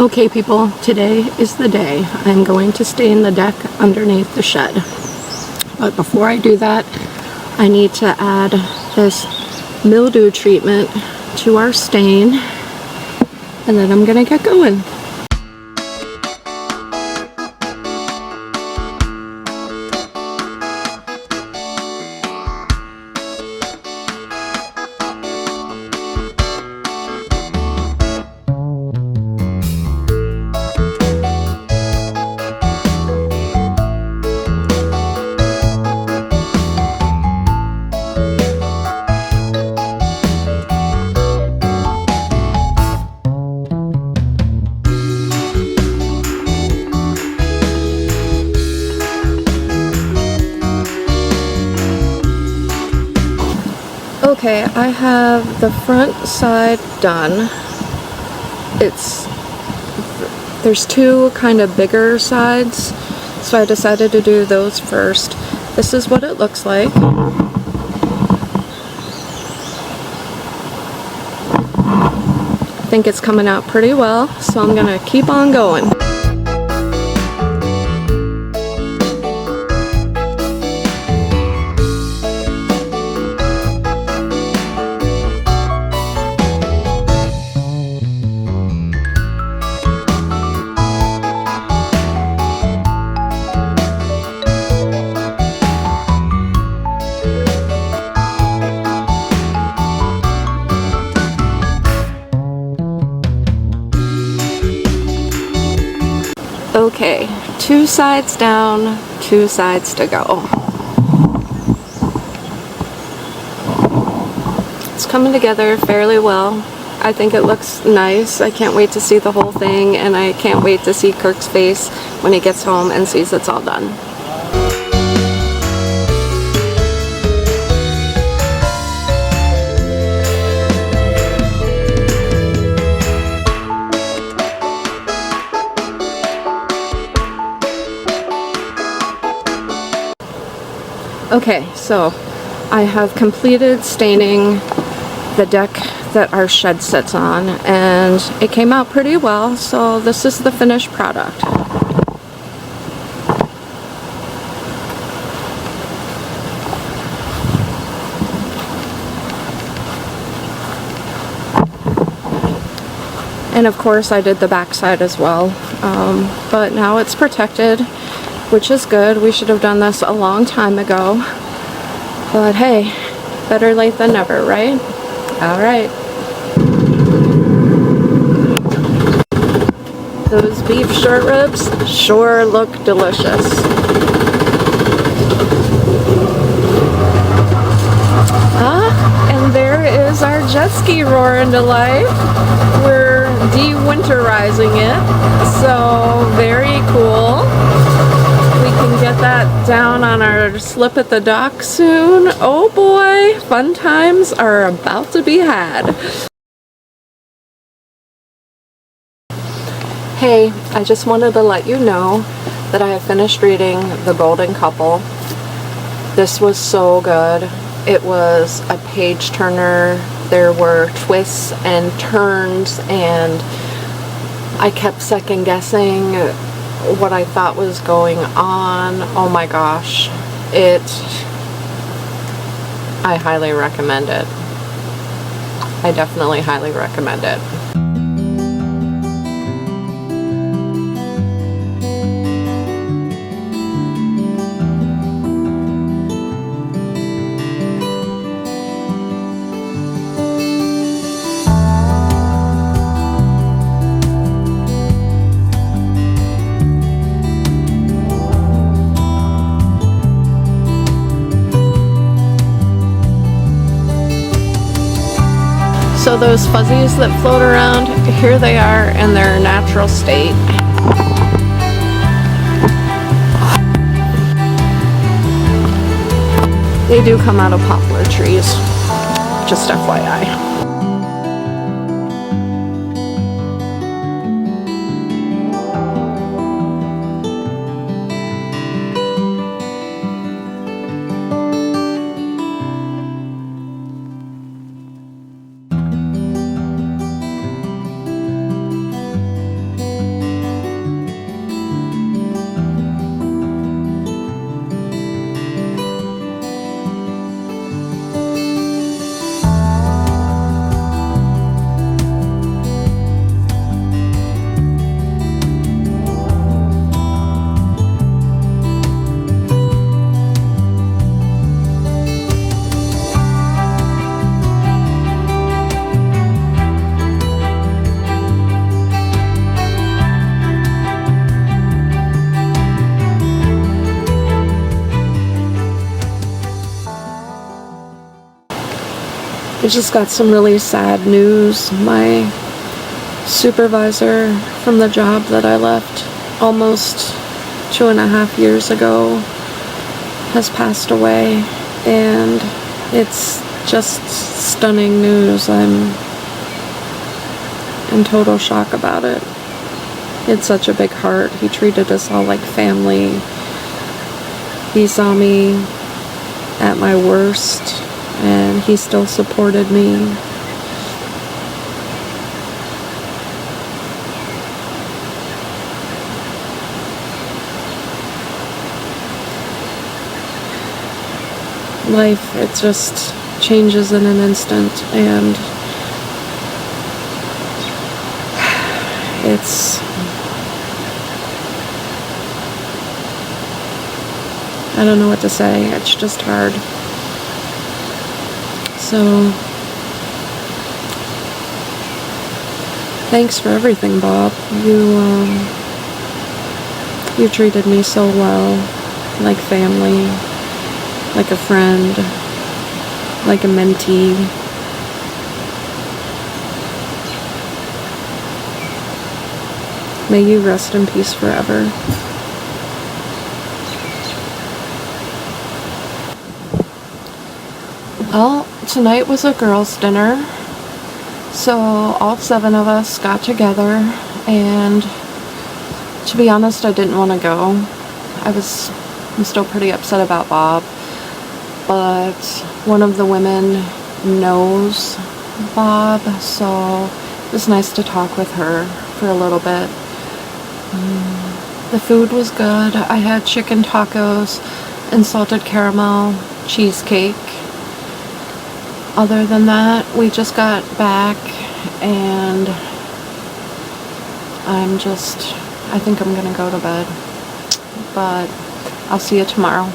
Okay people, today is the day. I'm going to stain the deck underneath the shed. But before I do that, I need to add this mildew treatment to our stain, and then I'm gonna get going. Okay, I have the front side done. There's two kind of bigger sides, so I decided to do those first. This is what it looks like. I think it's coming out pretty well, so I'm gonna keep on going. Okay, two sides down, two sides to go. It's coming together fairly well. I think it looks nice. I can't wait to see the whole thing, and I can't wait to see Kirk's face when he gets home and sees it's all done. Okay, so I have completed staining the deck that our shed sits on, and it came out pretty well, so this is the finished product. And of course I did the back side as well, but now it's protected, which is good. We should have done this a long time ago, but hey, better late than never, right? All right. Those beef short ribs sure look delicious. And there is our jet ski roaring to life. We're de-winterizing it, so very cool. We can get that down on our slip at the dock soon. Oh boy, fun times are about to be had. Hey, I just wanted to let you know that I have finished reading The Golden Couple. This was so good. It was a page turner. There were twists and turns, and I kept second guessing what I thought was going on. Oh my gosh, I highly recommend it. I definitely highly recommend it. So those fuzzies that float around, here they are in their natural state. They do come out of poplar trees, just FYI. I just got some really sad news. My supervisor from the job that I left almost 2.5 years ago has passed away, and it's just stunning news. I'm in total shock about it. He had such a big heart. He treated us all like family. He saw me at my worst, and he still supported me. Life, it just changes in an instant, and I don't know what to say. It's just hard. So, thanks for everything, Bob. You treated me so well, like family, like a friend, like a mentee. May you rest in peace forever. Well, tonight was a girls' dinner, so all 7 of us got together, and to be honest, I didn't want to go. I'm still pretty upset about Bob, but one of the women knows Bob, so it was nice to talk with her for a little bit. The food was good. I had chicken tacos and salted caramel cheesecake. Other than that, we just got back, and I think I'm gonna go to bed, but I'll see you tomorrow.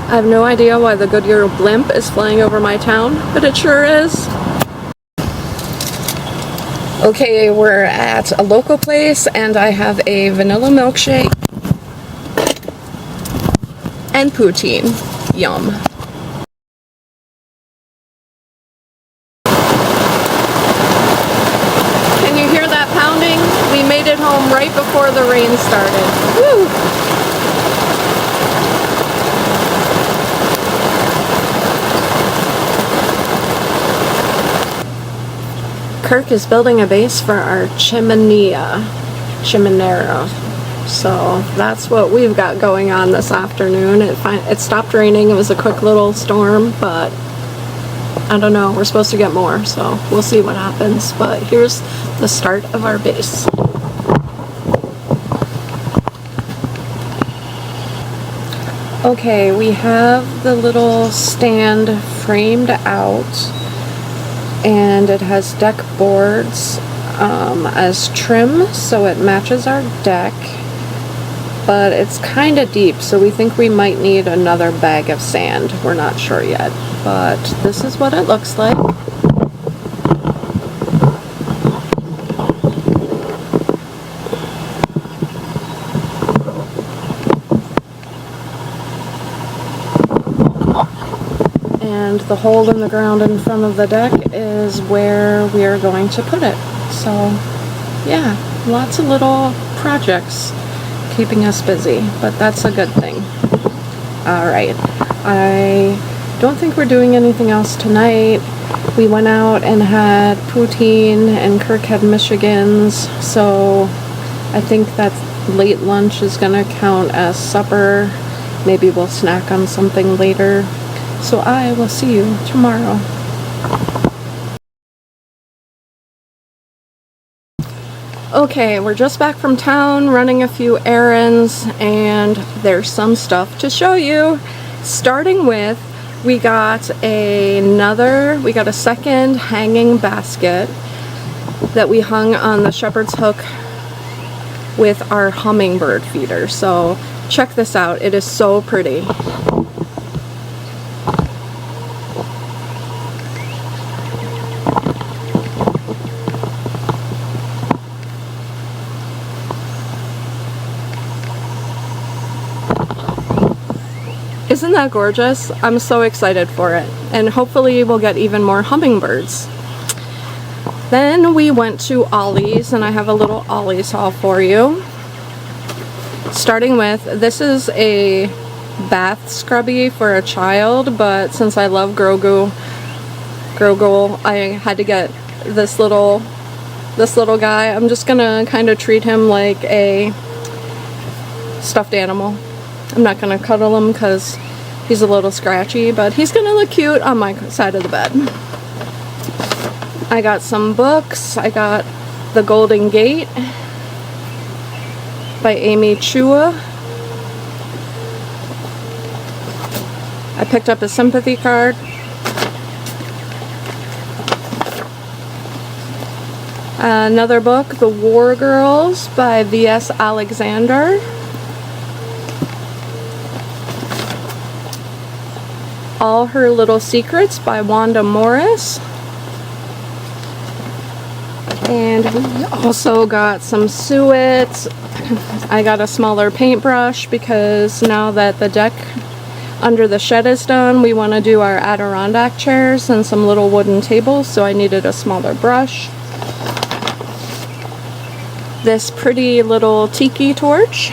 I have no idea why the Goodyear blimp is flying over my town, but it sure is. Okay, we're at a local place, and I have a vanilla milkshake and poutine. Yum. Can you hear that pounding? We made it home right before the rain started. Woo! Kirk is building a base for our chimenea, so that's what we've got going on this afternoon. It stopped raining. It was a quick little storm, but I don't know, we're supposed to get more, so we'll see what happens. But here's the start of our base. Okay, we have the little stand framed out, and it has deck boards as trim, so it matches our deck, but it's kind of deep, so we think we might need another bag of sand. We're not sure yet, but this is what it looks like. And the hole in the ground in front of the deck is where we are going to put it. So yeah, lots of little projects keeping us busy, but that's a good thing. Alright, I don't think we're doing anything else tonight. We went out and had poutine, and Kirk had Michigans, so I think that late lunch is gonna count as supper. Maybe we'll snack on something later. So I will see you tomorrow. Okay, we're just back from town, running a few errands, and there's some stuff to show you. Starting with, we got a second hanging basket that we hung on the shepherd's hook with our hummingbird feeder. So check this out, it is so pretty. Isn't that gorgeous? I'm so excited for it. And hopefully we'll get even more hummingbirds. Then we went to Ollie's, and I have a little Ollie's haul for you. Starting with, this is a bath scrubby for a child, but since I love Grogu, I had to get this little guy. I'm just gonna kind of treat him like a stuffed animal. I'm not gonna cuddle him because he's a little scratchy, but he's gonna look cute on my side of the bed. I got some books. I got The Golden Gate by Amy Chua. I picked up a sympathy card. Another book, The War Girls by V.S. Alexander. All Her Little Secrets by Wanda Morris. And we also got some suet. I got a smaller paintbrush because now that the deck under the shed is done, we want to do our Adirondack chairs and some little wooden tables, so I needed a smaller brush. This pretty little tiki torch.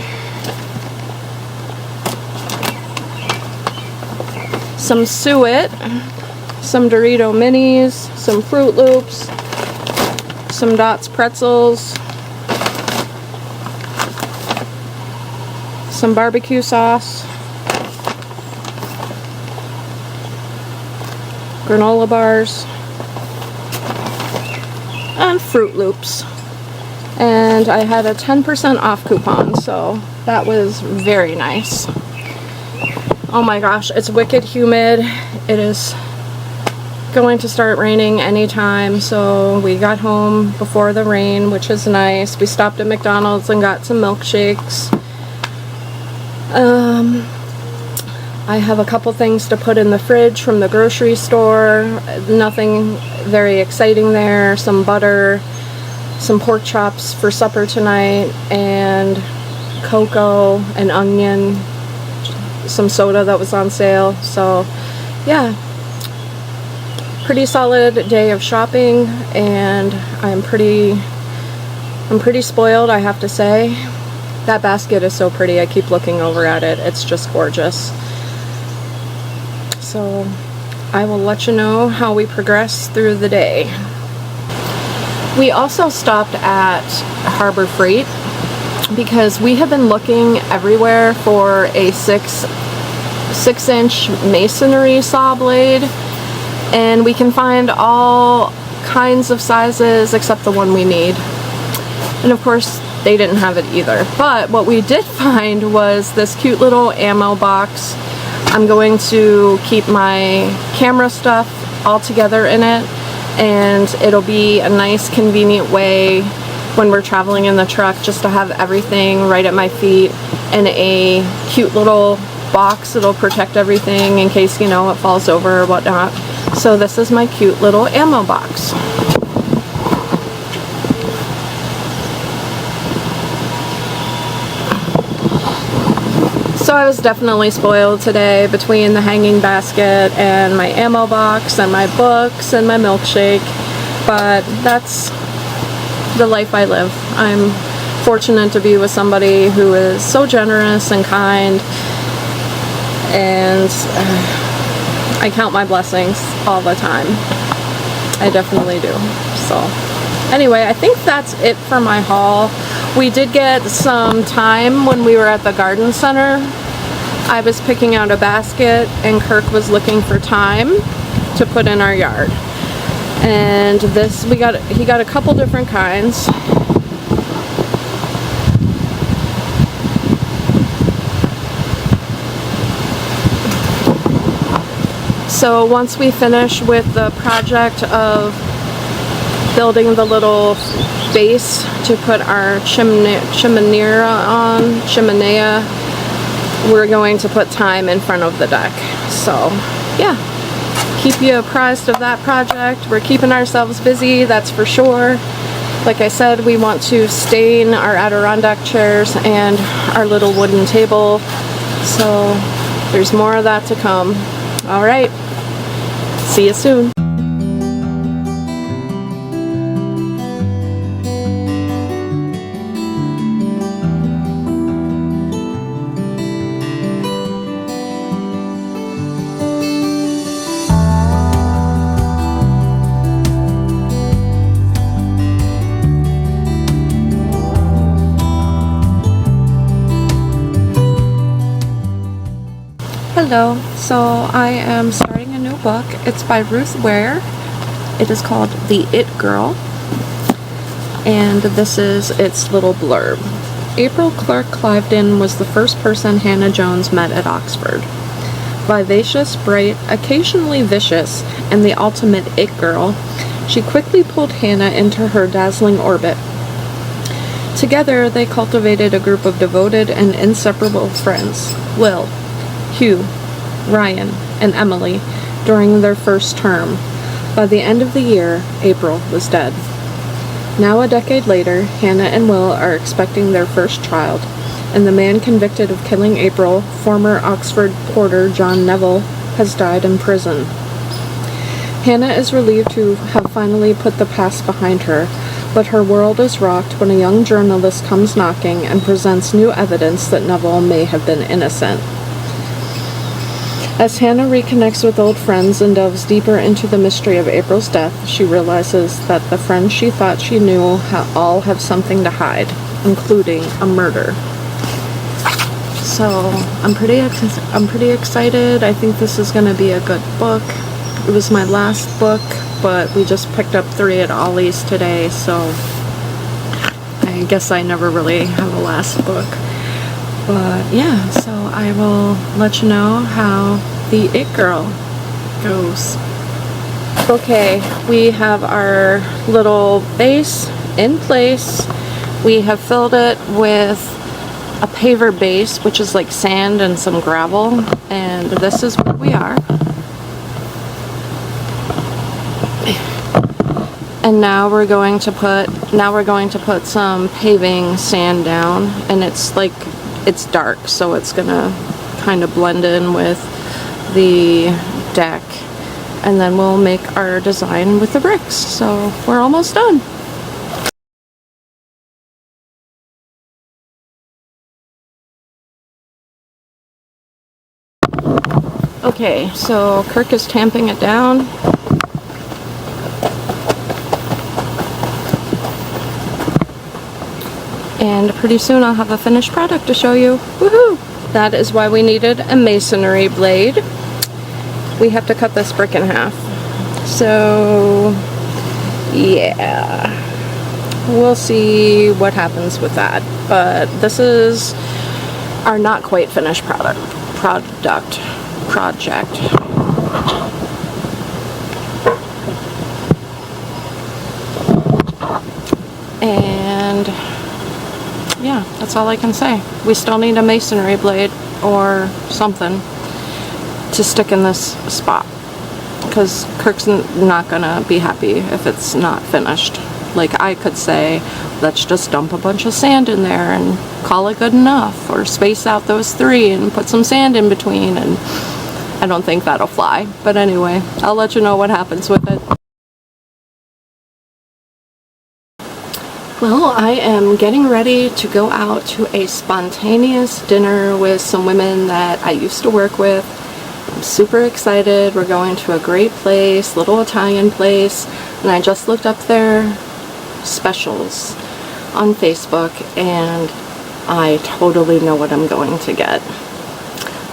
Some suet, some Dorito minis, some Fruit Loops, some Dots pretzels, some barbecue sauce, granola bars, and Fruit Loops. And I had a 10% off coupon, so that was very nice. Oh my gosh, it's wicked humid. It is going to start raining anytime, so we got home before the rain, which is nice. We stopped at McDonald's and got some milkshakes. I have a couple things to put in the fridge from the grocery store. Nothing very exciting there. Some butter, some pork chops for supper tonight, and cocoa, an onion, some soda that was on sale. So yeah, pretty solid day of shopping, and I'm pretty spoiled, I have to say. That basket is so pretty. I keep looking over at it. It's just gorgeous. So I will let you know how we progress through the day. We also stopped at Harbor Freight because we have been looking everywhere for a 6-inch masonry saw blade, and we can find all kinds of sizes except the one we need. And of course they didn't have it either. But what we did find was this cute little ammo box. I'm going to keep my camera stuff all together in it, and it'll be a nice convenient way when we're traveling in the truck just to have everything right at my feet in a cute little box. It'll protect everything in case, you know, it falls over or whatnot. So this is my cute little ammo box. So I was definitely spoiled today between the hanging basket and my ammo box and my books and my milkshake, but that's the life I live. I'm fortunate to be with somebody who is so generous and kind, and I count my blessings all the time. I definitely do. So anyway, I think that's it for my haul. We did get some time when we were at the garden center. I was picking out a basket and Kirk was looking for thyme to put in our yard. And this, he got a couple different kinds. So once we finish with the project of building the little base to put our chimenea on, we're going to put thyme in front of the deck. So yeah, keep you apprised of that project. We're keeping ourselves busy, that's for sure. Like I said, we want to stain our Adirondack chairs and our little wooden table. So there's more of that to come. All right, see you soon. Hello, so I am starting a new book. It's by Ruth Ware. It is called The It Girl, and this is its little blurb. April Clark Cliveden was the first person Hannah Jones met at Oxford. Vivacious, bright, occasionally vicious, and the ultimate it girl, she quickly pulled Hannah into her dazzling orbit. Together, they cultivated a group of devoted and inseparable friends. Will, Hugh, Ryan, and Emily during their first term. By the end of the year, April was dead. Now a decade later, Hannah and Will are expecting their first child, and the man convicted of killing April, former Oxford porter John Neville, has died in prison. Hannah is relieved to have finally put the past behind her, but her world is rocked when a young journalist comes knocking and presents new evidence that Neville may have been innocent. As Hannah reconnects with old friends and delves deeper into the mystery of April's death, she realizes that the friends she thought she knew all have something to hide, including a murder. So I'm pretty excited. I think this is going to be a good book. It was my last book, but we just picked up 3 at Ollie's today, so I guess I never really have a last book. But yeah, so I will let you know how The It Girl goes. Okay, we have our little base in place. We have filled it with a paver base, which is like sand and some gravel, and this is where we are. And now we're going to put some paving sand down, and it's dark, so it's gonna kind of blend in with the deck, and then we'll make our design with the bricks. So we're almost done. Okay, so Kirk is tamping it down. And pretty soon I'll have a finished product to show you. Woohoo! That is why we needed a masonry blade. We have to cut this brick in half. So, yeah. We'll see what happens with that. But this is our not quite finished project. And yeah, that's all I can say. We still need a masonry blade or something to stick in this spot, because Kirk's not gonna be happy if it's not finished. Like, I could say, let's just dump a bunch of sand in there and call it good enough, or space out those 3 and put some sand in between, and I don't think that'll fly. But anyway, I'll let you know what happens with it. Well, I am getting ready to go out to a spontaneous dinner with some women that I used to work with. I'm super excited. We're going to a great place, little Italian place, and I just looked up their specials on Facebook, and I totally know what I'm going to get.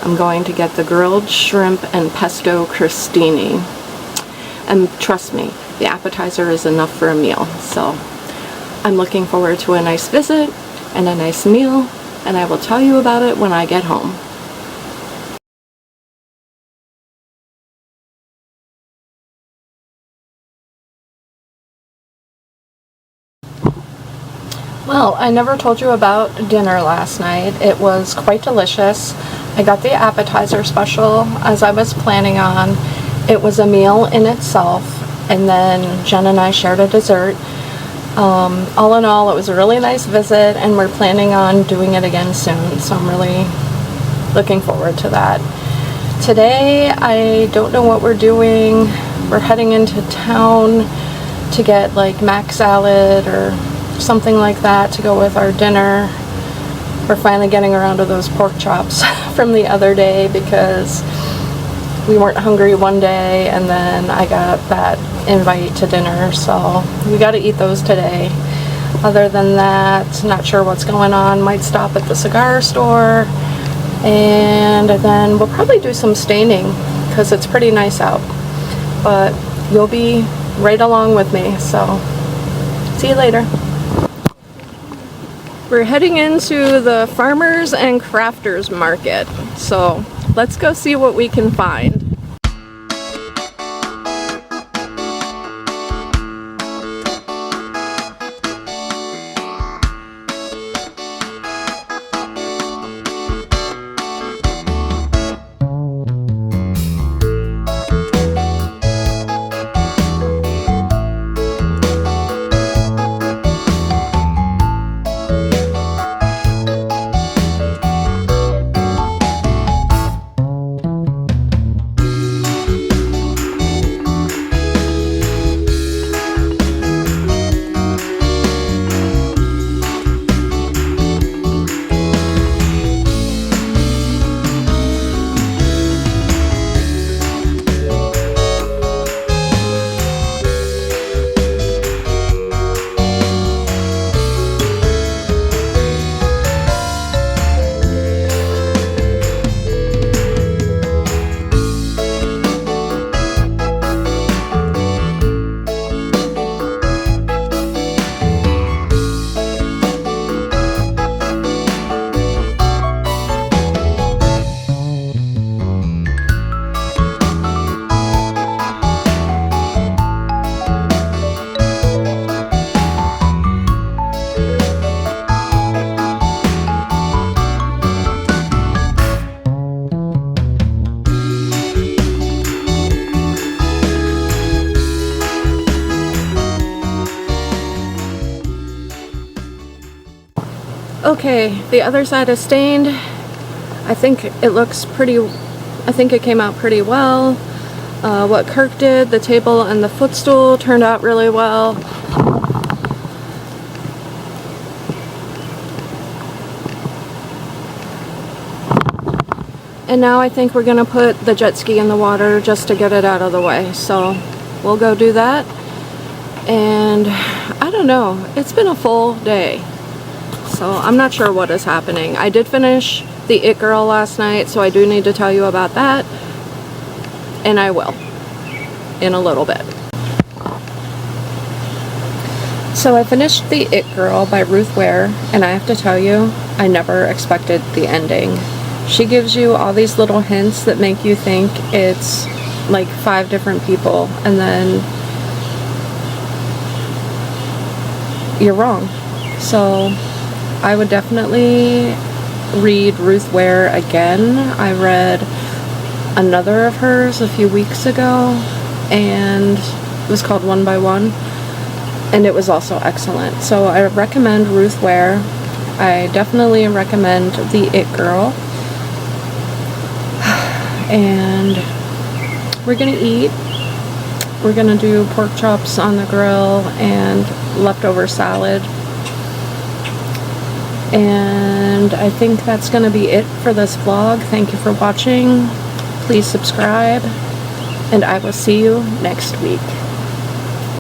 I'm going to get the grilled shrimp and pesto crostini. And trust me, the appetizer is enough for a meal, so I'm looking forward to a nice visit and a nice meal, and I will tell you about it when I get home. Well, I never told you about dinner last night. It was quite delicious. I got the appetizer special as I was planning on. It was a meal in itself, and then Jen and I shared a dessert. All in all, it was a really nice visit, and we're planning on doing it again soon, so I'm really looking forward to that. Today, I don't know what we're doing. We're heading into town to get like mac salad or something like that to go with our dinner. We're finally getting around to those pork chops from the other day because we weren't hungry one day and then I got that invite to dinner, so we got to eat those today. Other than that, not sure what's going on. Might stop at the cigar store, and then we'll probably do some staining because it's pretty nice out. But you'll be right along with me, so see you later. We're heading into the farmers and crafters market, so let's go see what we can find. Okay, the other side is stained. I think it came out pretty well. What Kirk did, the table and the footstool turned out really well. And now I think we're gonna put the jet ski in the water just to get it out of the way. So we'll go do that. And I don't know, it's been a full day. So I'm not sure what is happening. I did finish the It Girl last night, so I do need to tell you about that. And I will in a little bit. So I finished the It Girl by Ruth Ware, and I have to tell you, I never expected the ending. She gives you all these little hints that make you think it's like 5 different people, and then you're wrong. So I would definitely read Ruth Ware again. I read another of hers a few weeks ago, and it was called One by One, and it was also excellent. So I recommend Ruth Ware. I definitely recommend The It Girl. And we're gonna eat. We're gonna do pork chops on the grill and leftover salad. And I think that's gonna be it for this vlog. Thank you for watching. Please subscribe, and I will see you next week.